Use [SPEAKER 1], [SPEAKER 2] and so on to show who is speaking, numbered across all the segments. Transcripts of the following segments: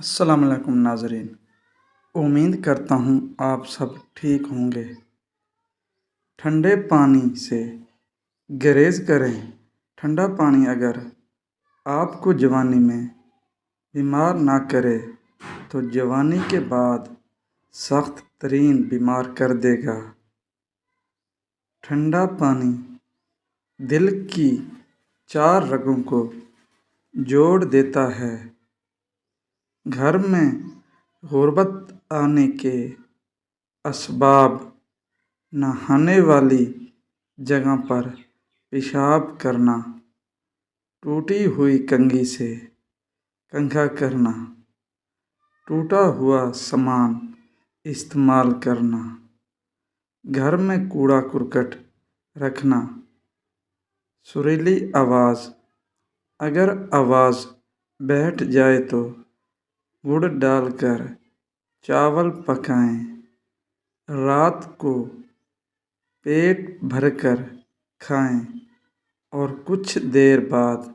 [SPEAKER 1] السلام علیکم ناظرین، امید کرتا ہوں آپ سب ٹھیک ہوں گے۔ ٹھنڈے پانی سے گریز کریں۔ ٹھنڈا پانی اگر آپ کو جوانی میں بیمار نہ کرے تو جوانی کے بعد سخت ترین بیمار کر دے گا۔ ٹھنڈا پانی دل کی 4 رگوں کو جوڑ دیتا ہے۔ گھر میں غربت آنے کے اسباب: نہانے والی جگہ پر پیشاب کرنا، ٹوٹی ہوئی کنگھی سے کنگھا کرنا، ٹوٹا ہوا سامان استعمال کرنا، گھر میں کوڑا کرکٹ رکھنا، سریلی آواز: اگر آواز بیٹھ جائے تو گڑ ڈال کر چاول پکائیں۔ رات کو پیٹ بھر کر کھائیں اور کچھ دیر بعد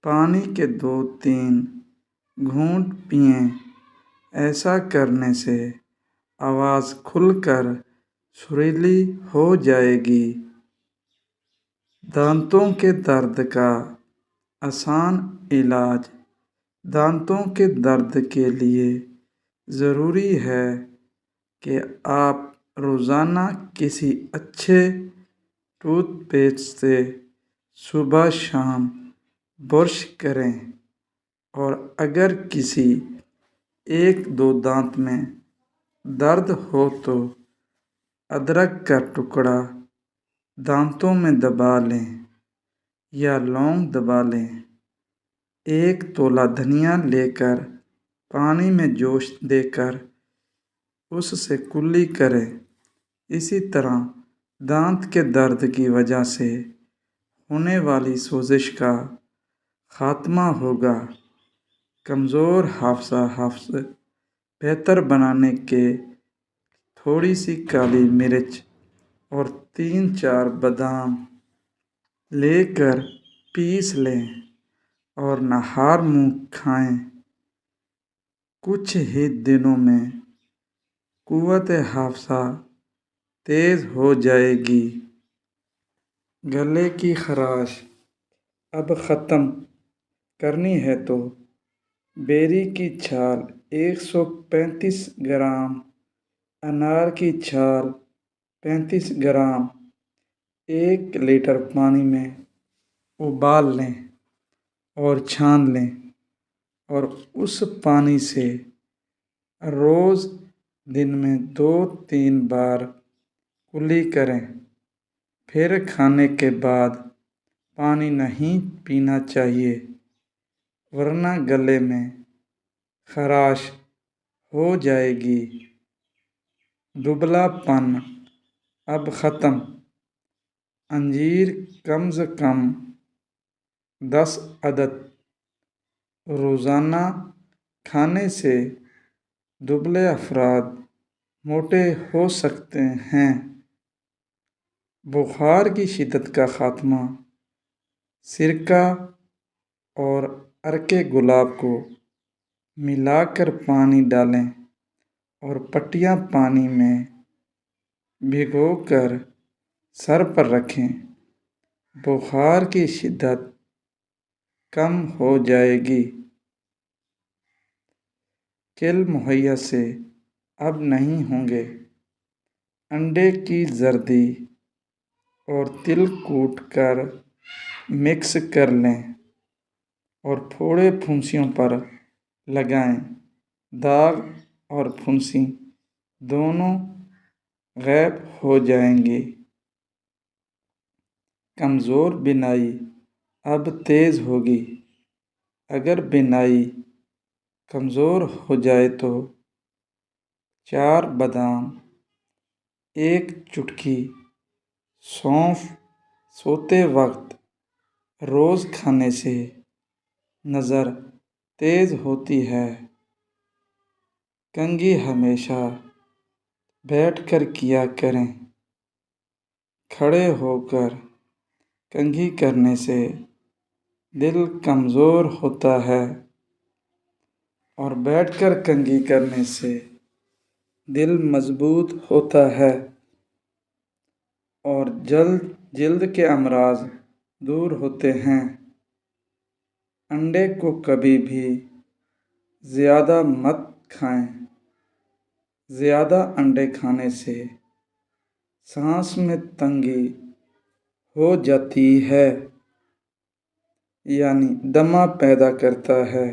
[SPEAKER 1] پانی کے 2-3 گھونٹ پئیں۔ ایسا کرنے سے آواز کھل کر سریلی ہو جائے گی۔ دانتوں کے درد کا آسان علاج: دانتوں کے درد کے لیے ضروری ہے کہ آپ روزانہ کسی اچھے ٹوتھ پیسٹ سے صبح شام برش کریں اور اگر کسی 1-2 دانت میں درد ہو تو ادرک کا ٹکڑا دانتوں میں دبا لیں یا لونگ دبا لیں۔ 1 تولہ دھنیا لے کر پانی میں جوش دے کر اس سے کلی کریں۔ اسی طرح دانت کے درد کی وجہ سے ہونے والی سوزش کا خاتمہ ہوگا۔ کمزور حافظہ بہتر بنانے کے تھوڑی سی کالی مرچ اور 3-4 بادام لے کر پیس لیں اور نہار منہ کھائیں۔ کچھ ہی دنوں میں قوت حافظہ تیز ہو جائے گی۔ گلے کی خراش اب ختم کرنی ہے تو بیری کی چھال 135 گرام، انار کی چھال 35 گرام 1 لیٹر پانی میں ابال لیں اور چھان لیں اور اس پانی سے روز دن میں 2-3 بار کلی کریں۔ پھر کھانے کے بعد پانی نہیں پینا چاہیے ورنہ گلے میں خراش ہو جائے گی۔ دبلا پن اب ختم۔ انجیر کم از کم 10 عدد روزانہ کھانے سے دبلے افراد موٹے ہو سکتے ہیں۔ بخار کی شدت کا خاتمہ: سرکہ اور عرق گلاب کو ملا کر پانی ڈالیں اور پٹیاں پانی میں بھگو کر سر پر رکھیں۔ بخار کی شدت کم ہو جائے گی۔ کل مہیا سے اب نہیں ہوں گے۔ انڈے کی زردی اور تل کوٹ کر مکس کر لیں اور پھوڑے پھنسیوں پر لگائیں۔ داغ اور پھنسی دونوں غائب ہو جائیں گی۔ کمزور بینائی اب تیز ہوگی۔ اگر بینائی کمزور ہو جائے تو 4 بادام، 1 چٹکی سونف سوتے وقت روز کھانے سے نظر تیز ہوتی ہے۔ کنگھی ہمیشہ بیٹھ کر کیا کریں۔ کھڑے ہو کر کنگھی کرنے سے دل کمزور ہوتا ہے۔ اور بیٹھ کر کنگھی کرنے سے دل مضبوط ہوتا ہے اور جلد کے امراض دور ہوتے ہیں۔ انڈے کو کبھی بھی زیادہ مت کھائیں۔ زیادہ انڈے کھانے سے سانس میں تنگی ہو جاتی ہے، یعنی دمہ پیدا کرتا ہے۔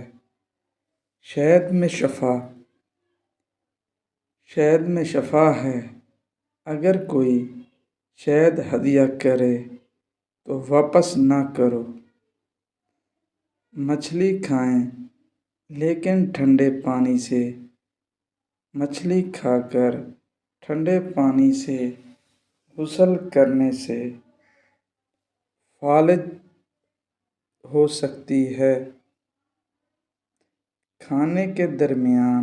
[SPEAKER 1] شہد میں شفا ہے۔ اگر کوئی شہد ہدیہ کرے تو واپس نہ کرو۔ مچھلی کھائیں لیکن ٹھنڈے پانی سے۔ مچھلی کھا کر ٹھنڈے پانی سے غسل کرنے سے فالج ہو سکتی ہے۔ کھانے کے درمیان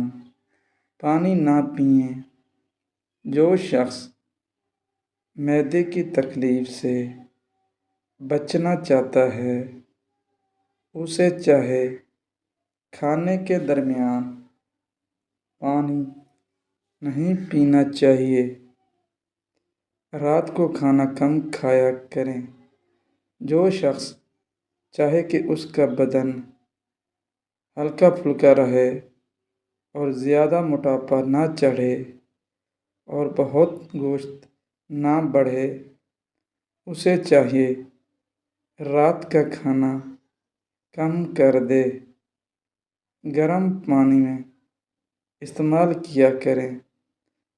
[SPEAKER 1] پانی نہ پئیں۔ جو شخص معدے کی تکلیف سے بچنا چاہتا ہے اسے چائے کھانے کے درمیان پانی نہیں پینا چاہیے۔ رات کو کھانا کم کھایا کریں۔ جو شخص چاہے کہ اس کا بدن ہلکا پھلکا رہے اور زیادہ موٹاپا نہ چڑھے اور بہت گوشت نہ بڑھے، اسے چاہیے رات کا کھانا کم کر دے۔ گرم پانی میں استعمال کیا کریں۔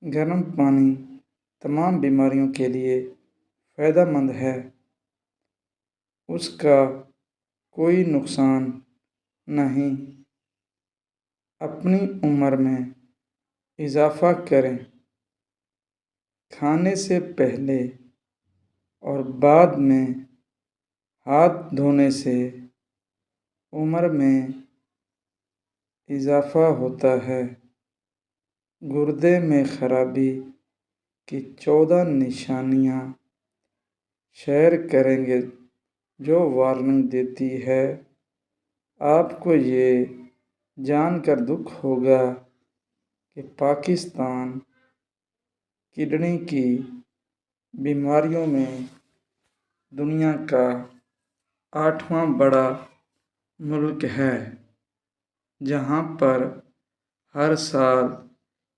[SPEAKER 1] گرم پانی تمام بیماریوں کے لیے فائدہ مند ہے۔ اس کا کوئی نقصان نہیں۔ اپنی عمر میں اضافہ کریں۔ کھانے سے پہلے اور بعد میں ہاتھ دھونے سے عمر میں اضافہ ہوتا ہے۔ گردے میں خرابی کی 14 نشانیاں شیئر کریں گے جو وارننگ دیتی ہے۔ آپ کو یہ جان کر دکھ ہوگا کہ پاکستان کڈنی کی بیماریوں میں دنیا کا 8واں بڑا ملک ہے، جہاں پر ہر سال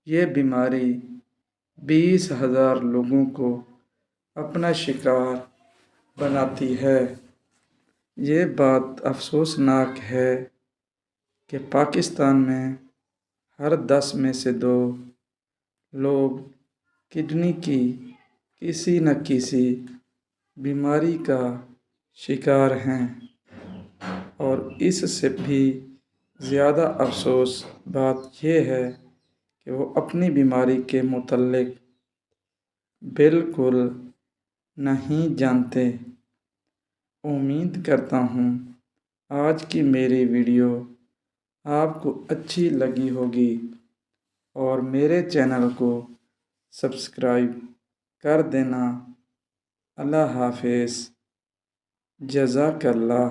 [SPEAKER 1] یہ بیماری 20,000 لوگوں کو اپنا شکار بناتی ہے۔ یہ بات افسوسناک ہے کہ پاکستان میں ہر 10 میں سے 2 لوگ کڈنی کی کسی نہ کسی بیماری کا شکار ہیں، اور اس سے بھی زیادہ افسوس بات یہ ہے کہ وہ اپنی بیماری کے متعلق بالکل نہیں جانتے۔ امید کرتا ہوں آج کی میری ویڈیو آپ کو اچھی لگی ہوگی اور میرے چینل کو سبسکرائب کر دینا۔ اللہ حافظ۔ جزاک اللہ۔